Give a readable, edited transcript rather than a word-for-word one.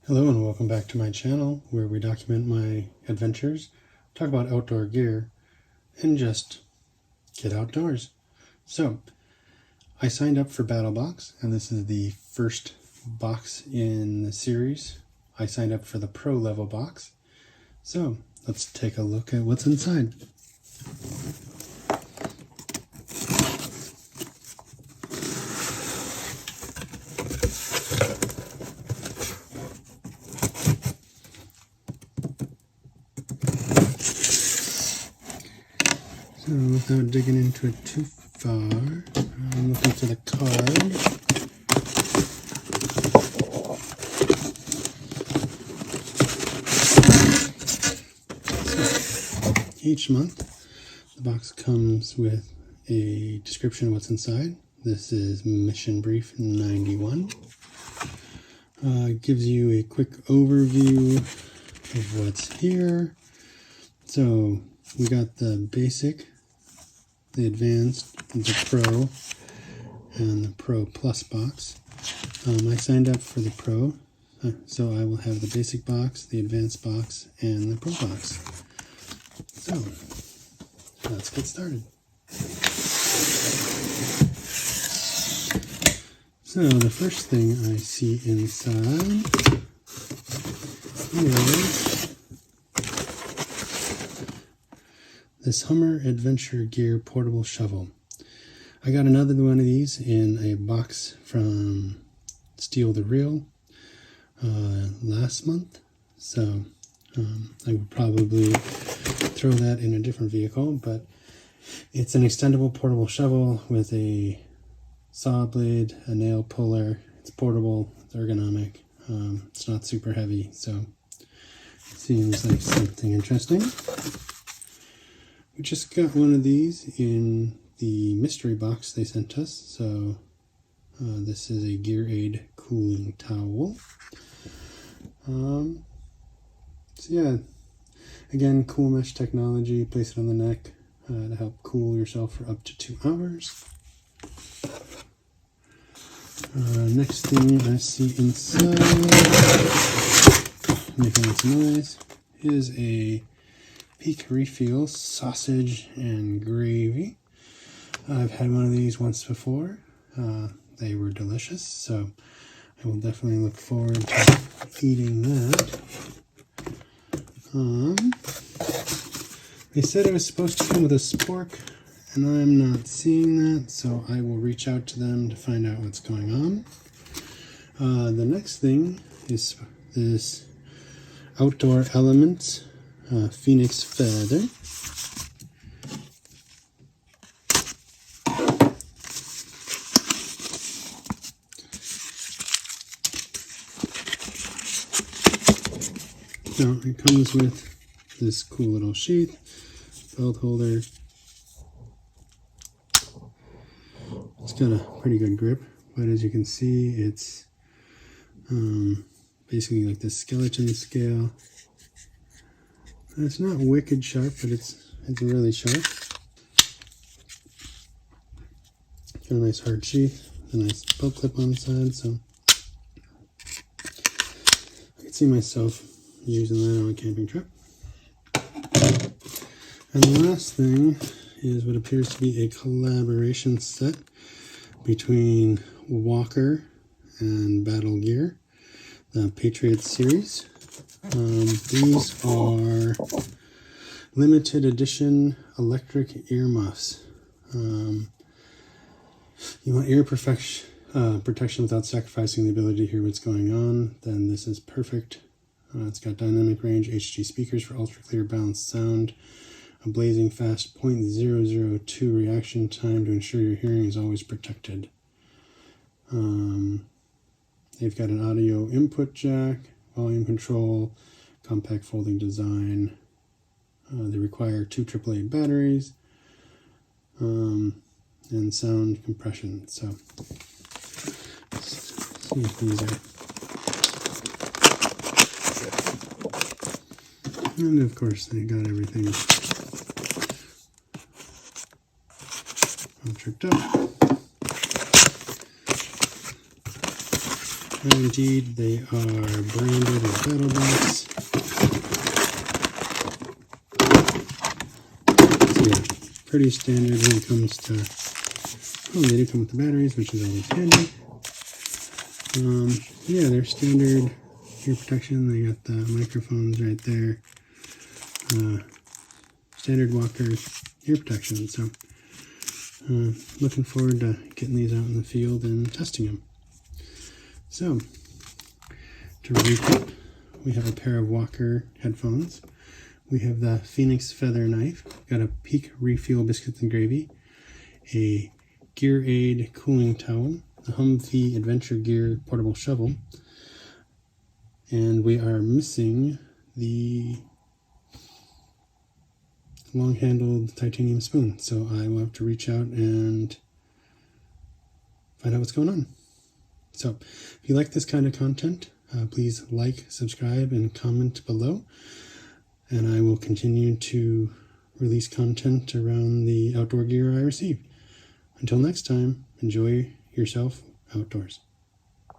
Hello and welcome back to my channel where we document my adventures, talk about outdoor gear, and just get outdoors. So, I signed up for BattlBox, and this is the first box in the series. I signed up for the Pro level box. So, let's take a look at what's inside. So without digging into it too far, I'm looking for the card. So, each month, the box comes with a description of what's inside. This is Mission Brief 91. Gives you a quick overview of what's here. So we got the basic, the advanced, the Pro, and the Pro Plus box. I signed up for the Pro, so I will have the basic box, the advanced box, and the Pro box. So, let's get started. So, the first thing I see inside is this Hummer Adventure Gear portable shovel. I got another one of these in a box from Steel the Reel last month, so I would probably throw that in a different vehicle, but it's an extendable portable shovel with a saw blade, a nail puller. It's portable, it's ergonomic, it's not super heavy, so it seems like something interesting. We just got one of these in the mystery box they sent us. So this is a Gear Aid cooling towel. So yeah, again, cool mesh technology. Place it on the neck to help cool yourself for up to 2 hours. Next thing I see inside, making lots of noise, is a Peak Refill sausage and gravy. I've had one of these once before. They were delicious, so I will definitely look forward to eating that. They said it was supposed to come with a spork, and I'm not seeing that, so I will reach out to them to find out what's going on. The next thing is this Outdoor Elements Phoenix feather. So it comes with this cool little sheath, belt holder. It's got a pretty good grip, but as you can see, it's basically like this skeleton scale. It's not wicked sharp, but it's really sharp. Got a nice hard sheath, a nice belt clip on the side, so I could see myself using that on a camping trip. And the last thing is what appears to be a collaboration set between Walker and Battle Gear, the Patriot series. These are limited edition electric earmuffs. You want ear protection without sacrificing the ability to hear what's going on, then this is perfect. It's got dynamic range, HD speakers for ultra clear balanced sound, a blazing fast 0.002 reaction time to ensure your hearing is always protected. They've got an audio input jack, volume control, compact folding design. They require 2 AAA batteries and sound compression. So let's see if these are. And of course, they got everything all tricked up. And indeed, they are branded as BattlBox. So yeah, pretty standard when it comes to, oh, they do come with the batteries, which is always handy. Yeah, they're standard ear protection. They got the microphones right there. Standard Walker ear protection. So looking forward to getting these out in the field and testing them. So to recap, we have a pair of Walker headphones. We have the Phoenix Feather Knife. Got a Peak Refuel Biscuits and Gravy. A Gear Aid Cooling Towel. The Humvee Adventure Gear Portable Shovel. And we are missing the long-handled titanium spoon. So I will have to reach out and find out what's going on. So if you like this kind of content, please like, subscribe, and comment below. And I will continue to release content around the outdoor gear I receive. Until next time, enjoy yourself outdoors.